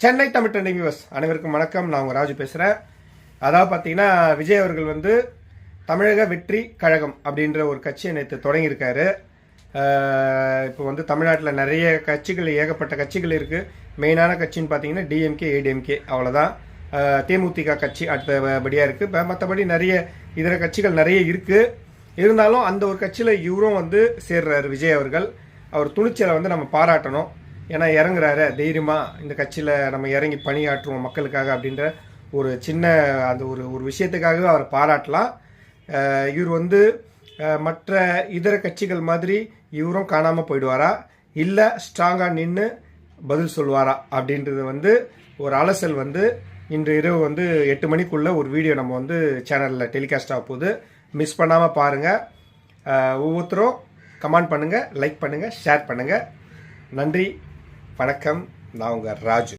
Chennai Tamil trending viewers அனைவருக்கும் வணக்கம். நான் உங்கள் ராஜு பேசுகிறேன். அதாவது பார்த்தீங்கன்னா, விஜய் அவர்கள் வந்து தமிழக வெற்றி கழகம் அப்படின்ற ஒரு கட்சியை நேற்று தொடங்கியிருக்காரு. இப்போ வந்து தமிழ்நாட்டில் நிறைய கட்சிகள், ஏகப்பட்ட கட்சிகள் இருக்குது. மெயினான கட்சின்னு பார்த்தீங்கன்னா டிஎம்கே, ஏடிஎம்கே, அவ்வளோதான். தேமுதிக கட்சி அடுத்தபடியாக இருக்குது. இப்போ மற்றபடி நிறைய இதர கட்சிகள் நிறைய இருக்குது. இருந்தாலும் அந்த ஒரு கட்சியில் இவரும் வந்து சேர்றாரு விஜய் அவர்கள். அவர் துணிச்சலை வந்து நம்ம பாராட்டணும். ஏன்னா இறங்குறாரு தைரியமாக, இந்த கட்சியில் நம்ம இறங்கி பணியாற்றுவோம் மக்களுக்காக அப்படின்ற ஒரு சின்ன அந்த ஒரு விஷயத்துக்காகவே அவரை பாராட்டலாம். இவர் வந்து மற்ற இதர கட்சிகள் மாதிரி இவரும் காணாமல் போயிடுவாரா, இல்லை ஸ்ட்ராங்காக நின்று பதில் சொல்வாரா அப்படின்றது வந்து ஒரு அலசல் வந்து இன்று இரவு வந்து 8 மணிக்குள்ளே ஒரு வீடியோ நம்ம வந்து சேனலில் டெலிகாஸ்ட் ஆக போகுது. மிஸ் பண்ணாமல் பாருங்கள். ஒவ்வொருத்தரும் கமெண்ட் பண்ணுங்கள், லைக் பண்ணுங்கள், ஷேர் பண்ணுங்கள். நன்றி, வணக்கம். நான் உங்கள் ராஜு.